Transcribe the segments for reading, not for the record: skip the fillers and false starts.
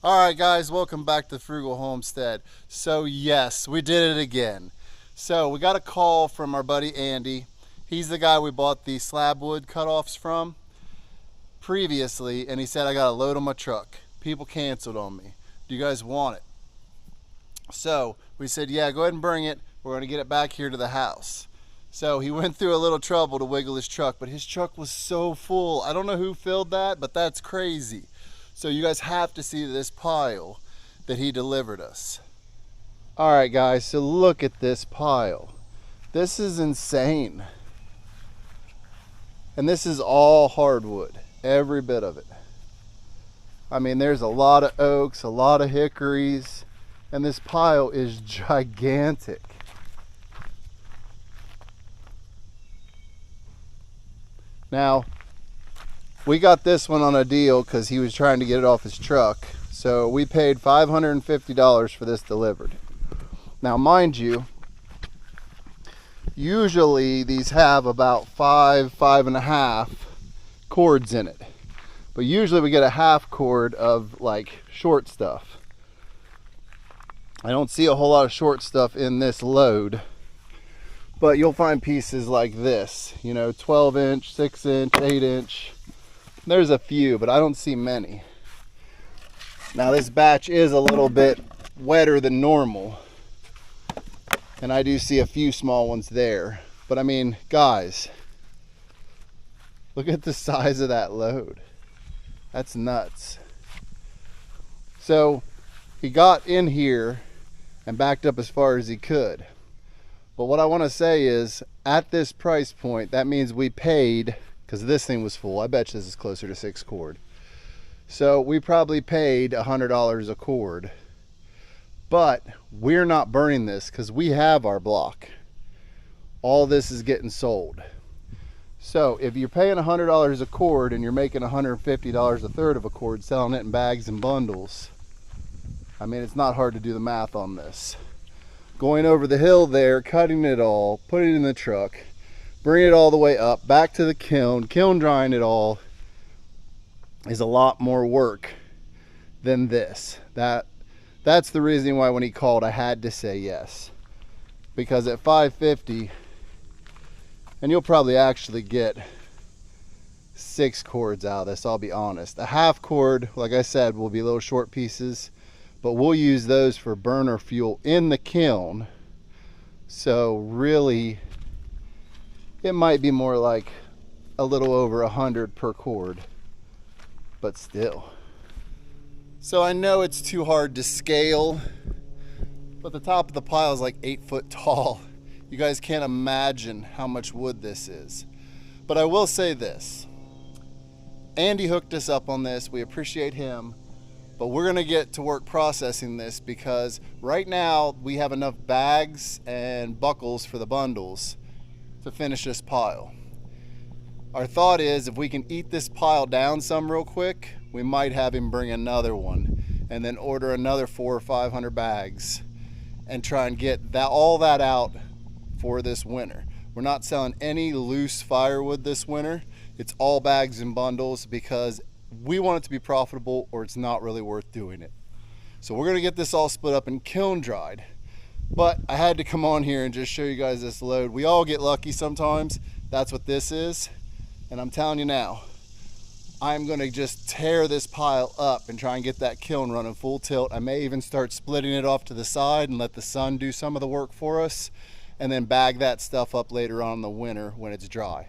Alright guys, welcome back to Frugal Homestead. So yes, we did it again. So we got a call from our buddy Andy. He's the guy we bought the slabwood cutoffs from previously, and he said, I got a load on my truck. People canceled on me. Do you guys want it? So we said, yeah, go ahead and bring it. We're going to get it back here to the house. So he went through a little trouble to wiggle his truck, but his truck was so full. I don't know who filled that, but that's crazy. So you guys have to see this pile that he delivered us. All right, guys, so look at this pile. This is insane. And this is all hardwood, every bit of it. I mean, there's a lot of oaks, a lot of hickories, and this pile is gigantic. Now, we got this one on a deal because he was trying to get it off his truck. So we paid $550 for this delivered. Now, mind you, usually these have about 5.5 cords in it. But usually we get a half cord of like short stuff. I don't see a whole lot of short stuff in this load. But you'll find pieces like this, you know, 12 inch, 6 inch, 8 inch. There's a few, but I don't see many. Now this batch is a little bit wetter than normal. And I do see a few small ones there. But I mean, guys, look at the size of that load. That's nuts. So he got in here and backed up as far as he could. But what I want to say is, at this price point, that means we paid, because this thing was full, I bet you this is closer to 6 cord. So we probably paid $100 a cord. But we're not burning this because we have our block. All this is getting sold. So if you're paying $100 a cord and you're making $150 a third of a cord selling it in bags and bundles, I mean, it's not hard to do the math on this. Going over the hill there, cutting it all, putting it in the truck, bringing it all the way up, back to the kiln drying it all is a lot more work than this. That's the reason why when he called, I had to say yes. Because at $550, and you'll probably actually get 6 cords out of this, I'll be honest. A half cord, like I said, will be little short pieces, but we'll use those for burner fuel in the kiln. So really, it might be more like a little over 100 per cord, but still. So I know it's too hard to scale, but the top of the pile is like 8 foot tall. You guys can't imagine how much wood this is. But I will say this, Andy hooked us up on this. We appreciate him. But we're gonna get to work processing this because right now we have enough bags and buckles for the bundles to finish this pile. Our thought is if we can eat this pile down some real quick, we might have him bring another one and then order another 400 or 500 bags and try and get all that out for this winter. We're not selling any loose firewood this winter. It's all bags and bundles because we want it to be profitable or it's not really worth doing it. So we're gonna get this all split up and kiln dried. But I had to come on here and just show you guys this load. We all get lucky sometimes. That's what this is. And I'm telling you now, I'm gonna just tear this pile up and try and get that kiln running full tilt. I may even start splitting it off to the side and let the sun do some of the work for us and then bag that stuff up later on in the winter when it's dry.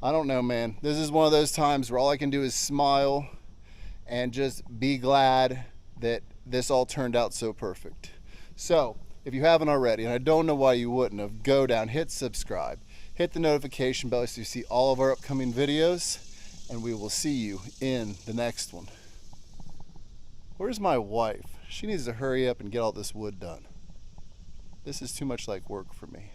I don't know, man. This is one of those times where all I can do is smile and just be glad that this all turned out so perfect. So if you haven't already, and I don't know why you wouldn't have, go down, hit subscribe, hit the notification bell so you see all of our upcoming videos, and we will see you in the next one. Where's my wife? She needs to hurry up and get all this wood done. This is too much like work for me.